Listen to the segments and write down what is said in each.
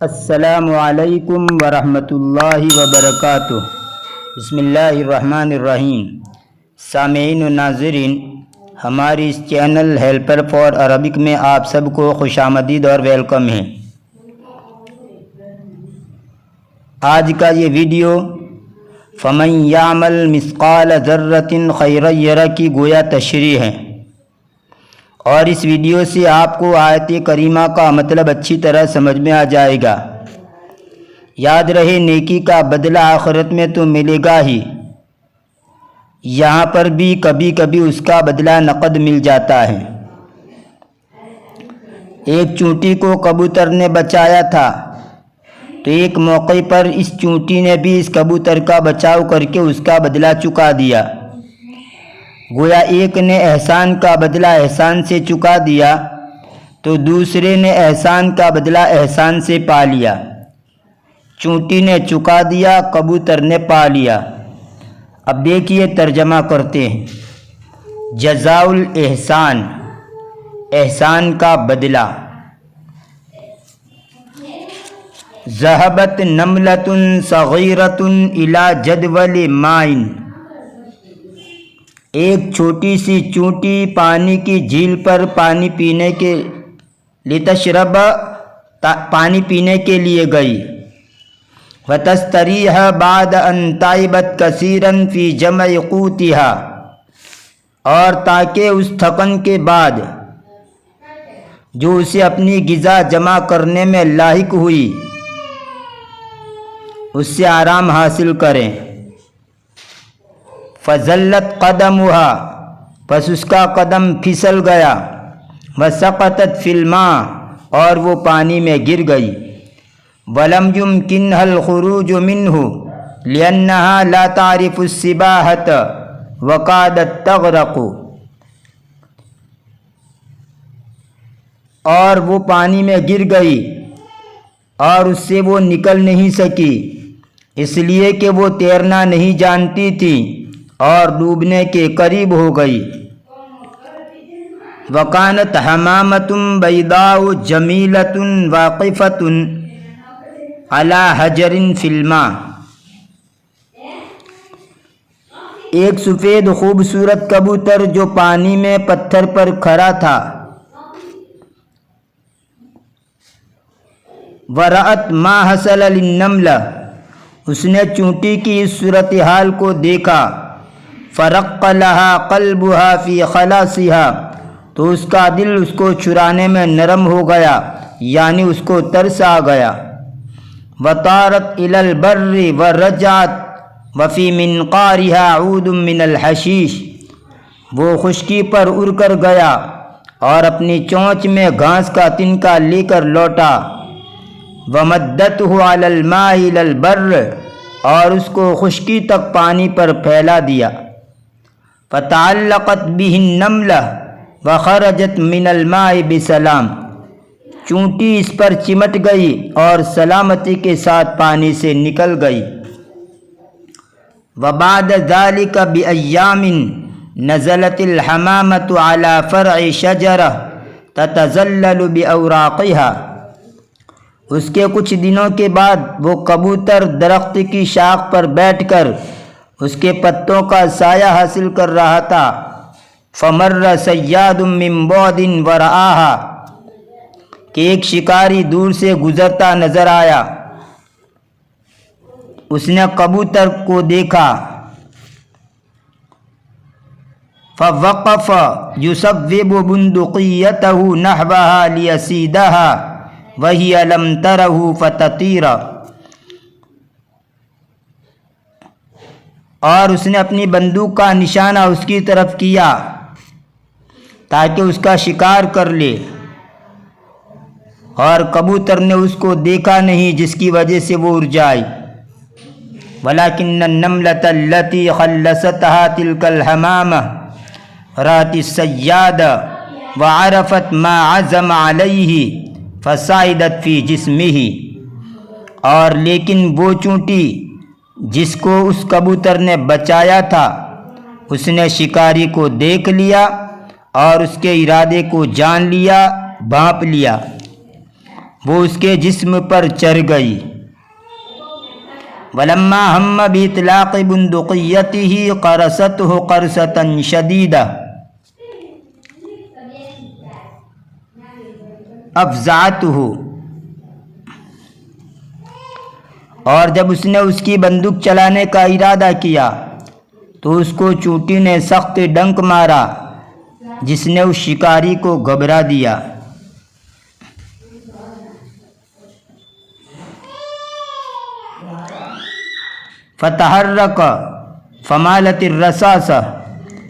السلام علیکم ورحمۃ اللہ وبرکاتہ۔ بسم اللہ الرحمن الرحیم۔ سامعین و ناظرین، ہماری اس چینل ہیلپر فار عربک میں آپ سب کو خوش آمدید اور ویلکم ہے۔ آج کا یہ ویڈیو فَمَن يَعْمَلْ مِثْقَالَ ذَرَّةٍ خَيْرًا يَرَهُ کی گویا تشریح ہے، اور اس ویڈیو سے آپ کو آیت کریمہ کا مطلب اچھی طرح سمجھ میں آ جائے گا۔ یاد رہے، نیکی کا بدلہ آخرت میں تو ملے گا ہی، یہاں پر بھی کبھی کبھی اس کا بدلہ نقد مل جاتا ہے۔ ایک چونٹی کو کبوتر نے بچایا تھا، تو ایک موقع پر اس چونٹی نے بھی اس کبوتر کا بچاؤ کر کے اس کا بدلہ چکا دیا۔ گویا ایک نے احسان کا بدلہ احسان سے چکا دیا تو دوسرے نے احسان کا بدلہ احسان سے پا لیا۔ چونٹی نے چکا دیا، کبوتر نے پا لیا۔ اب دیکھیے ترجمہ کرتے ہیں۔ جزاء الاحسان، احسان کا بدلہ۔ ذہبت نملۃ صغیرۃ الی جدول ماء، ایک چھوٹی سی چونٹی پانی کی جھیل پر پانی پینے کے لتشرب، پانی پینے کے لیے گئی۔ وتستریح بعد ان تعبت کثیرا فی جمع قوتها، اور تاکہ اس تھکن کے بعد جو اسے اپنی غذا جمع کرنے میں لاحق ہوئی اس سے آرام حاصل کریں۔ فزلت قدمها، پس اس کا قدم پھسل گیا۔ وسقطت فی الماء، اور وہ پانی میں گر گئی۔ ولم یمکنها الخروج منه لأنها لا تعرف السباحة وكادت تغرق، اور وہ پانی میں گر گئی اور اس سے وہ نکل نہیں سکی، اس لیے کہ وہ تیرنا نہیں جانتی تھی اور ڈوبنے کے قریب ہو گئی۔ وَكَانَتْ حَمَامَةٌ بَيْضَاءُ جَمِيلَةٌ وَاقِفَةٌ عَلَى حَجَرٍ فِي الْمَاءِ، ایک سفید خوبصورت کبوتر جو پانی میں پتھر پر کھڑا تھا۔ وَرَأَتْ مَا حَصَلَ لِلنَّمْلَةِ، اس نے چونٹی کی اس صورتحال کو دیکھا۔ فَرَقَّ لَهَا قَلْبُهَا فِي خَلَاصِهَا، تو اس کا دل اس کو چھڑانے میں نرم ہو گیا، یعنی اس کو ترس آ گیا۔ وَطَارَتْ إِلَى الْبَرِّ وَرَجَعَتْ وَفِي مِنْقَارِهَا عُودٌ مِّنَ الْحَشِيشِ، وہ خشکی پر اڑ کر گیا اور اپنی چونچ میں گھاس کا تنکا لے کر لوٹا۔ وَمَدَّتْهُ عَلَى الْمَاءِ إِلَى الْبَرِّ، اور اس کو خشکی تک پانی پر پھیلا دیا۔ فَتَعَلَّقَتْ بِهِ النَّمْلَةُ وَخَرَجَتْ مِنَ الْمَاءِ بِسَلَامٍ، چونٹی اس پر چمٹ گئی اور سلامتی کے ساتھ پانی سے نکل گئی۔ وَبَعْدَ ذَلِكَ بِأَيَّامٍ نَزَلَتِ الْحَمَامَةُ عَلَى فَرْعِ شَجَرَةٍ تَتَزَلَّلُ بِأَوْرَاقِهَا، اس کے کچھ دنوں کے بعد وہ کبوتر درخت کی شاخ پر بیٹھ کر اس کے پتوں کا سایہ حاصل کر رہا تھا۔ فَمَرَّ صَيَّادٌ مِّن بُعْدٍ وَرَآهَا، کہ ایک شکاری دور سے گزرتا نظر آیا، اس نے کبوتر کو دیکھا۔ فَوَقَفَ يُصَوِّبُ بُندُقِيَّتَهُ نَحْوَهَا لِيَصِيدَهَا وَهِيَ لَمْ تَرَهُ فَتَطِيرَ، اور اس نے اپنی بندوق کا نشانہ اس کی طرف کیا تاکہ اس کا شکار کر لے، اور کبوتر نے اس کو دیکھا نہیں جس کی وجہ سے وہ اڑ جائے۔ وَلَكِنَّ النَّمْلَةَ الَّتِي خَلَّصَتْهَا تِلْكَ الْحَمَامَةُ رَأَتِ الصَّيَّادَ وَعَرَفَتْ مَا عَزَمَ عَلَيْهِ فَصَعِدَتْ فِي جِسْمِهِ، اور لیکن وہ چونٹی جس کو اس کبوتر نے بچایا تھا، اس نے شکاری کو دیکھ لیا اور اس کے ارادے کو جان لیا، بھانپ لیا۔ وہ اس کے جسم پر چڑھ گئی۔ ولما ہم باطلاق بندقیتہ قرصتہ قرصۃ شدیدہ افزعتہ، اور جب اس نے اس کی بندوق چلانے کا ارادہ کیا تو اس کو چونٹی نے سخت ڈنک مارا جس نے اس شکاری کو گھبرا دیا۔ فتحرک فمالت الرصاصہ،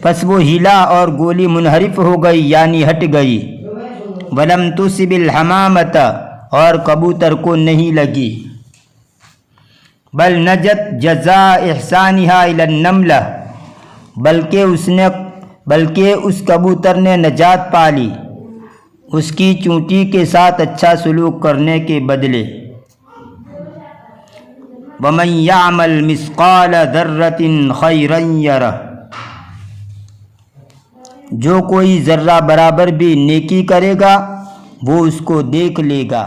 پس وہ ہلا اور گولی منحرف ہو گئی یعنی ہٹ گئی۔ ولم تصب الحمامۃ، اور کبوتر کو نہیں لگی۔ بل نجت جزاء احسانها الی النملہ، بلکہ اس کبوتر نے نجات پالی اس کی چونٹی کے ساتھ اچھا سلوک کرنے کے بدلے۔ وَمَنْ يَعْمَلْ مِثْقَالَ ذَرَّةٍ خَيْرًا يَرَهُ، جو کوئی ذرہ برابر بھی نیکی کرے گا وہ اس کو دیکھ لے گا۔